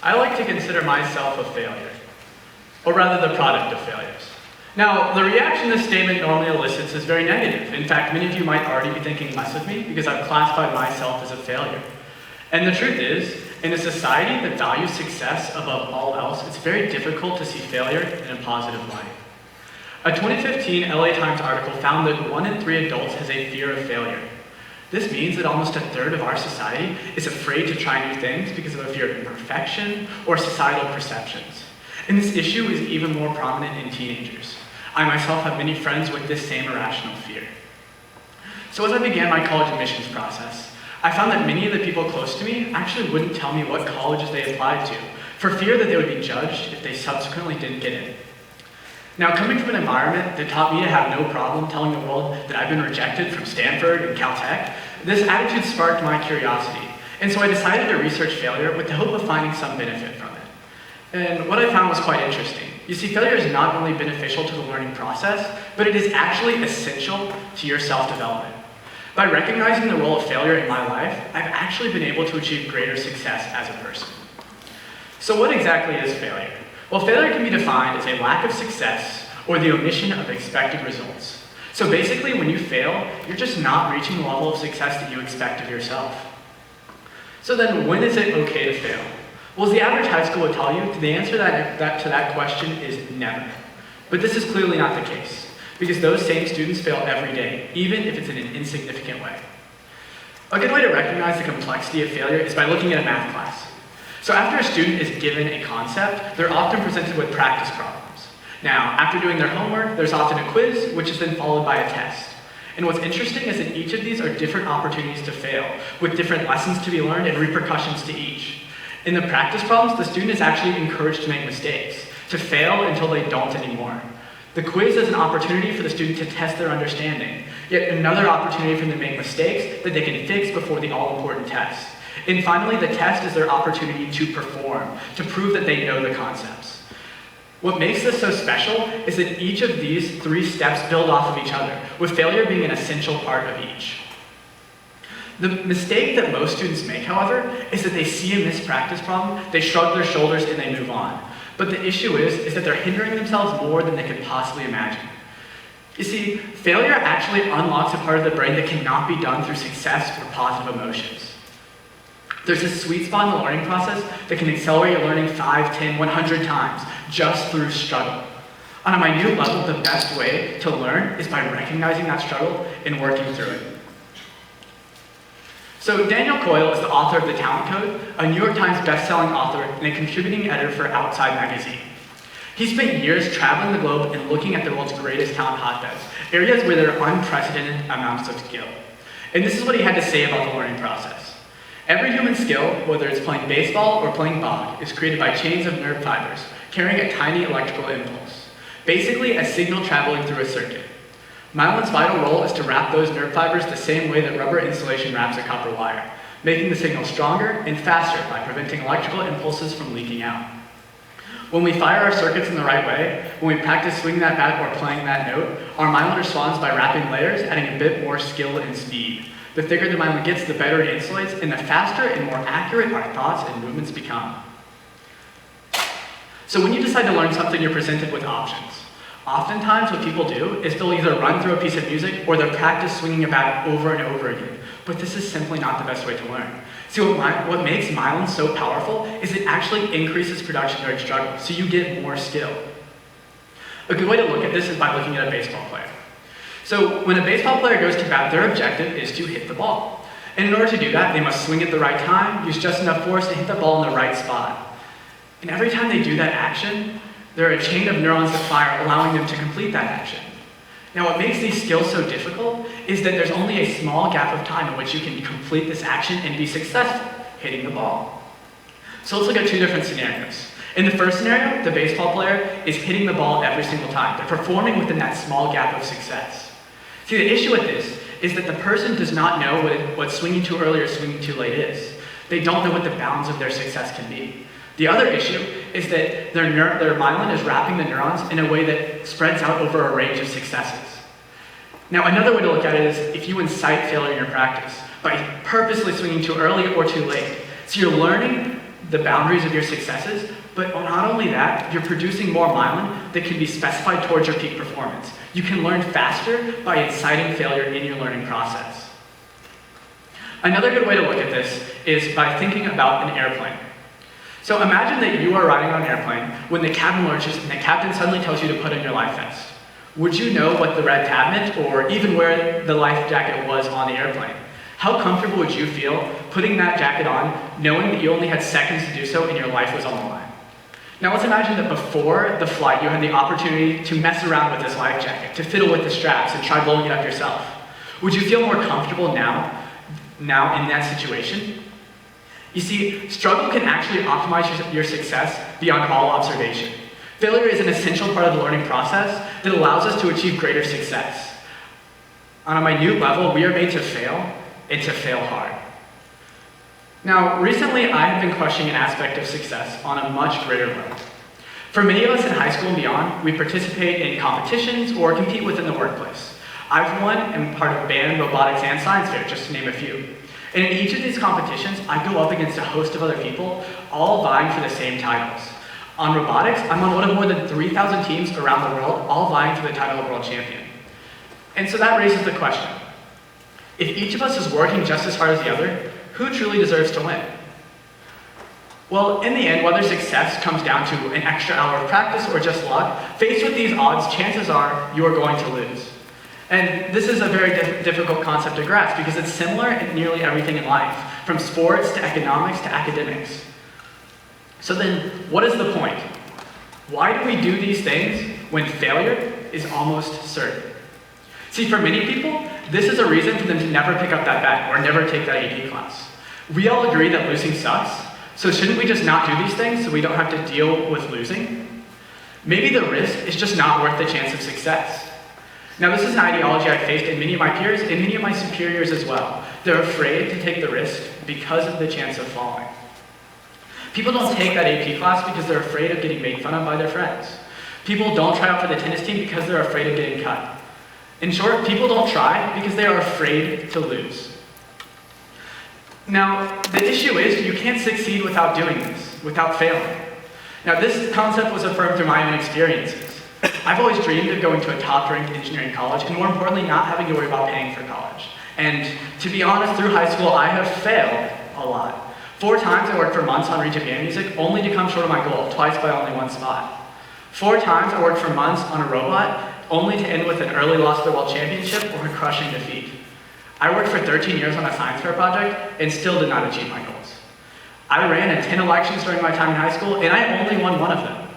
I like to consider myself a failure, or rather the product of failures. Now, the reaction this statement normally elicits is very negative. In fact, many of you might already be thinking less of me because I've classified myself as a failure. And the truth is, in a society that values success above all else, it's very difficult to see failure in a positive light. A 2015 LA Times article found that 1 in 3 adults has a fear of failure. This means that almost a third of our society is afraid to try new things because of a fear of imperfection or societal perceptions. And this issue is even more prominent in teenagers. I myself have many friends with this same irrational fear. So as I began my college admissions process, I found that many of the people close to me actually wouldn't tell me what colleges they applied to, for fear that they would be judged if they subsequently didn't get in. Now, coming from an environment that taught me to have no problem telling the world that I've been rejected from Stanford and Caltech, this attitude sparked my curiosity, and so I decided to research failure with the hope of finding some benefit from it. And what I found was quite interesting. You see, failure is not only beneficial to the learning process, but it is actually essential to your self-development. By recognizing the role of failure in my life, I've actually been able to achieve greater success as a person. So what exactly is failure? Well, failure can be defined as a lack of success or the omission of expected results. So basically, when you fail, you're just not reaching the level of success that you expect of yourself. So then, when is it okay to fail? Well, as the average high school would tell you, the answer to that question is never. But this is clearly not the case, because those same students fail every day, even if it's in an insignificant way. A good way to recognize the complexity of failure is by looking at a math class. So after a student is given a concept, they're often presented with practice problems. Now, after doing their homework, there's often a quiz, which is then followed by a test. And what's interesting is that each of these are different opportunities to fail, with different lessons to be learned and repercussions to each. In the practice problems, the student is actually encouraged to make mistakes, to fail until they don't anymore. The quiz is an opportunity for the student to test their understanding, yet another opportunity for them to make mistakes that they can fix before the all-important test. And finally, the test is their opportunity to perform, to prove that they know the concepts. What makes this so special is that each of these 3 steps build off of each other, with failure being an essential part of each. The mistake that most students make, however, is that they see a missed practice problem, they shrug their shoulders, and they move on. But the issue is that they're hindering themselves more than they could possibly imagine. You see, failure actually unlocks a part of the brain that cannot be done through success or positive emotions. There's a sweet spot in the learning process that can accelerate your learning 5, 10, 100 times just through struggle. On a minute level, the best way to learn is by recognizing that struggle and working through it. So Daniel Coyle is the author of The Talent Code, a New York Times best-selling author and a contributing editor for Outside magazine. He spent years traveling the globe and looking at the world's greatest talent hotbeds, areas where there are unprecedented amounts of skill. And this is what he had to say about the learning process. Every human skill, whether it's playing baseball or playing bog, is created by chains of nerve fibers carrying a tiny electrical impulse, basically a signal traveling through a circuit. Myelin's vital role is to wrap those nerve fibers the same way that rubber insulation wraps a copper wire, making the signal stronger and faster by preventing electrical impulses from leaking out. When we fire our circuits in the right way, when we practice swinging that bat or playing that note, our myelin responds by wrapping layers, adding a bit more skill and speed. The thicker the myelin gets, the better it insulates, and the faster and more accurate our thoughts and movements become. So when you decide to learn something, you're presented with options. Oftentimes what people do is they'll either run through a piece of music or they'll practice swinging a bat over and over again. But this is simply not the best way to learn. See, what makes myelin so powerful is it actually increases production during struggle, so you get more skill. A good way to look at this is by looking at a baseball player. So when a baseball player goes to bat, their objective is to hit the ball. And in order to do that, they must swing at the right time, use just enough force to hit the ball in the right spot. And every time they do that action, there are a chain of neurons that fire, allowing them to complete that action. Now, what makes these skills so difficult is that there's only a small gap of time in which you can complete this action and be successful, hitting the ball. So let's look at 2 different scenarios. In the first scenario, the baseball player is hitting the ball every single time. They're performing within that small gap of success. See, the issue with this is that the person does not know what swinging too early or swinging too late is. They don't know what the bounds of their success can be. The other issue is that their myelin is wrapping the neurons in a way that spreads out over a range of successes. Now, another way to look at it is if you incite failure in your practice by purposely swinging too early or too late. So you're learning the boundaries of your successes, but not only that, you're producing more myelin that can be specified towards your peak performance. You can learn faster by inciting failure in your learning process. Another good way to look at this is by thinking about an airplane. So imagine that you are riding on an airplane when the cabin lurches and the captain suddenly tells you to put on your life vest. Would you know what the red tab meant, or even where the life jacket was on the airplane? How comfortable would you feel putting that jacket on, knowing that you only had seconds to do so and your life was on the line? Now let's imagine that before the flight you had the opportunity to mess around with this life jacket, to fiddle with the straps and try blowing it up yourself. Would you feel more comfortable now in that situation? You see, struggle can actually optimize your success beyond all observation. Failure is an essential part of the learning process that allows us to achieve greater success. On a minute level, we are made to fail and to fail hard. Now, recently I have been questioning an aspect of success on a much greater level. For many of us in high school and beyond, we participate in competitions or compete within the workplace. I've won and am part of band, robotics, and science fair, just to name a few. And in each of these competitions, I go up against a host of other people, all vying for the same titles. On robotics, I'm on one of more than 3,000 teams around the world, all vying for the title of world champion. And so that raises the question, if each of us is working just as hard as the other, who truly deserves to win? Well, in the end, whether success comes down to an extra hour of practice or just luck, faced with these odds, chances are you are going to lose. And this is a very difficult concept to grasp because it's similar in nearly everything in life, from sports to economics to academics. So then, what is the point? Why do we do these things when failure is almost certain? See, for many people, this is a reason for them to never pick up that bat or never take that AP class. We all agree that losing sucks, so shouldn't we just not do these things so we don't have to deal with losing? Maybe the risk is just not worth the chance of success. Now, this is an ideology I faced in many of my peers and many of my superiors as well. They're afraid to take the risk because of the chance of falling. People don't take that AP class because they're afraid of getting made fun of by their friends. People don't try out for the tennis team because they're afraid of getting cut. In short, people don't try because they are afraid to lose. Now, the issue is you can't succeed without doing this, without failing. Now, this concept was affirmed through my own experiences. I've always dreamed of going to a top-ranked engineering college, and more importantly, not having to worry about paying for college. And to be honest, through high school, I have failed a lot. 4 times I worked for months on region band music, only to come short of my goal, twice by only 1 spot. 4 times I worked for months on a robot, only to end with an early loss to the world championship or a crushing defeat. I worked for 13 years on a science fair project and still did not achieve my goals. I ran in 10 elections during my time in high school, and I only won 1 of them.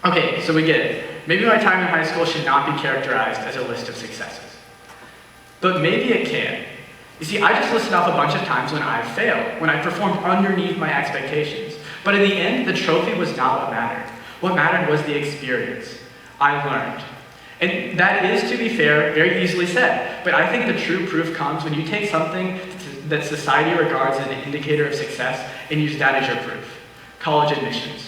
Okay, so we get it. Maybe my time in high school should not be characterized as a list of successes. But maybe it can. You see, I just listed off a bunch of times when I failed, when I performed underneath my expectations. But in the end, the trophy was not what mattered. What mattered was the experience. I learned. And that is, to be fair, very easily said. But I think the true proof comes when you take something that society regards as an indicator of success and use that as your proof. College admissions.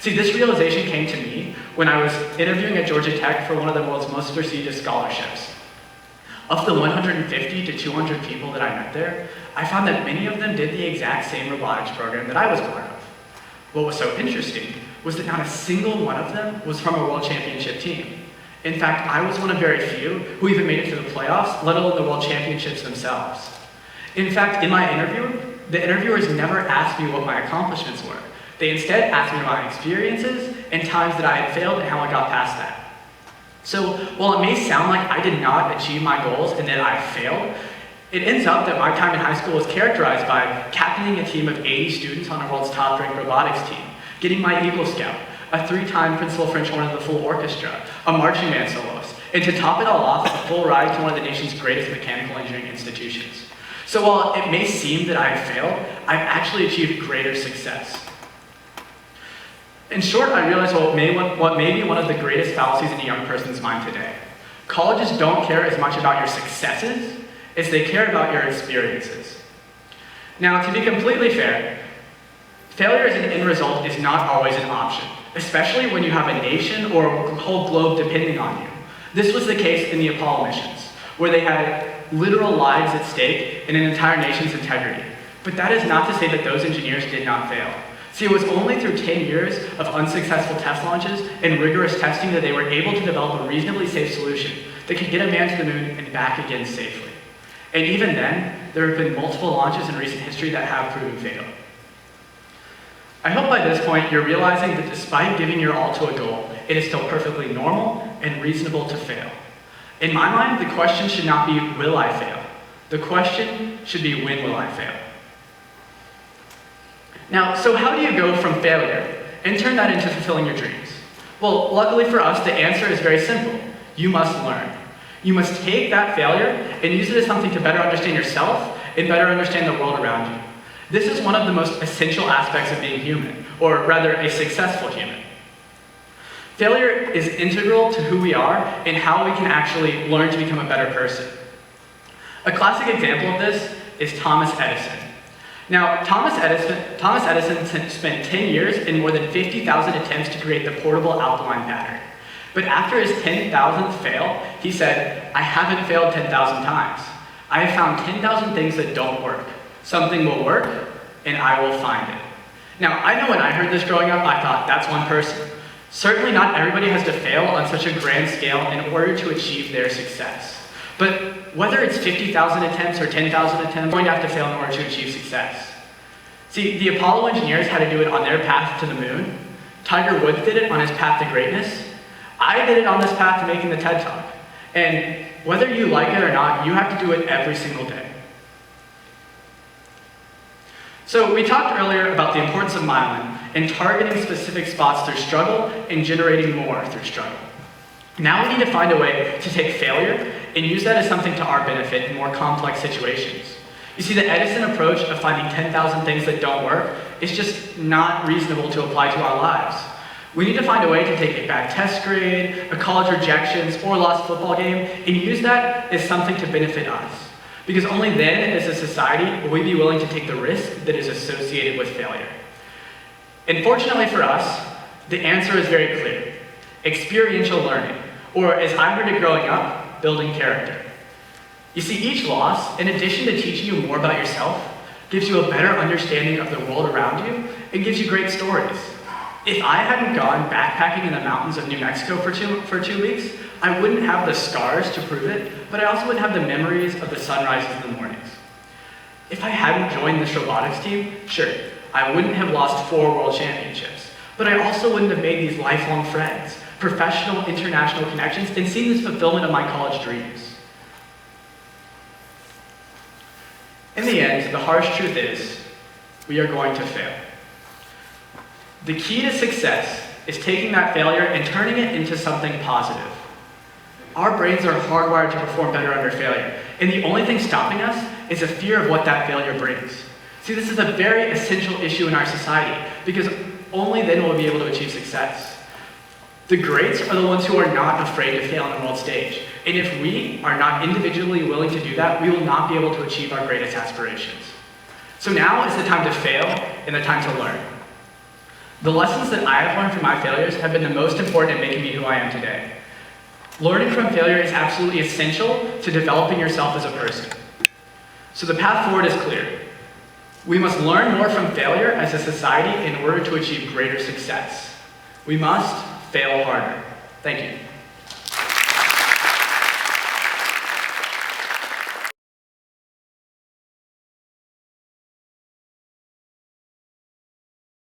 See, this realization came to me when I was interviewing at Georgia Tech for one of the world's most prestigious scholarships. Of the 150 to 200 people that I met there, I found that many of them did the exact same robotics program that I was part of. What was so interesting was that not a single one of them was from a world championship team. In fact, I was one of very few who even made it to the playoffs, let alone the world championships themselves. In fact, in my interview, the interviewers never asked me what my accomplishments were. They instead asked me about my experiences and times that I had failed and how I got past that. So while it may sound like I did not achieve my goals and that I failed, it ends up that my time in high school was characterized by captaining a team of 80 students on the world's top-ranked robotics team, getting my Eagle Scout, a 3-time principal French horn of the full orchestra, a marching band soloist, and to top it all off, a full ride to one of the nation's greatest mechanical engineering institutions. So while it may seem that I have failed, I've actually achieved greater success. In short, I realized what may be one of the greatest fallacies in a young person's mind today. Colleges don't care as much about your successes as they care about your experiences. Now, to be completely fair, failure as an end result is not always an option, especially when you have a nation or a whole globe depending on you. This was the case in the Apollo missions, where they had literal lives at stake and an entire nation's integrity. But that is not to say that those engineers did not fail. See, it was only through 10 years of unsuccessful test launches and rigorous testing that they were able to develop a reasonably safe solution that could get a man to the moon and back again safely. And even then, there have been multiple launches in recent history that have proven fatal. I hope by this point you're realizing that despite giving your all to a goal, it is still perfectly normal and reasonable to fail. In my mind, the question should not be, will I fail? The question should be, when will I fail? Now, so how do you go from failure and turn that into fulfilling your dreams? Well, luckily for us, the answer is very simple. You must learn. You must take that failure and use it as something to better understand yourself and better understand the world around you. This is one of the most essential aspects of being human, or rather, a successful human. Failure is integral to who we are and how we can actually learn to become a better person. A classic example of this is Thomas Edison. Now, Thomas Edison spent 10 years and more than 50,000 attempts to create the portable alkaline battery. But after his 10,000th fail, he said, "I haven't failed 10,000 times. I have found 10,000 things that don't work. Something will work, and I will find it." Now, I know when I heard this growing up, I thought, that's one person. Certainly not everybody has to fail on such a grand scale in order to achieve their success. But whether it's 50,000 attempts or 10,000 attempts, you're going to have to fail in order to achieve success. See, the Apollo engineers had to do it on their path to the moon. Tiger Woods did it on his path to greatness. I did it on this path to making the TED Talk. And whether you like it or not, you have to do it every single day. So we talked earlier about the importance of myelin and targeting specific spots through struggle and generating more through struggle. Now we need to find a way to take failure and use that as something to our benefit in more complex situations. You see, the Edison approach of finding 10,000 things that don't work is just not reasonable to apply to our lives. We need to find a way to take a bad test grade, a college rejections, or a lost football game, and use that as something to benefit us. Because only then, as a society, will we be willing to take the risk that is associated with failure. And fortunately for us, the answer is very clear. Experiential learning, or as I heard it growing up, building character. You see, each loss, in addition to teaching you more about yourself, gives you a better understanding of the world around you and gives you great stories. If I hadn't gone backpacking in the mountains of New Mexico for two weeks, I wouldn't have the scars to prove it, but I also wouldn't have the memories of the sunrises in the mornings. If I hadn't joined this robotics team, sure, I wouldn't have lost 4 world championships, but I also wouldn't have made these lifelong friends, professional, international connections, and seen this fulfillment of my college dreams. In the end, the harsh truth is, we are going to fail. The key to success is taking that failure and turning it into something positive. Our brains are hardwired to perform better under failure, and the only thing stopping us is a fear of what that failure brings. See, this is a very essential issue in our society, because only then will we be able to achieve success. The greats are the ones who are not afraid to fail on the world stage, and if we are not individually willing to do that, we will not be able to achieve our greatest aspirations. So now is the time to fail and the time to learn. The lessons that I have learned from my failures have been the most important in making me who I am today. Learning from failure is absolutely essential to developing yourself as a person. So the path forward is clear. We must learn more from failure as a society in order to achieve greater success. We must fail harder. Thank you.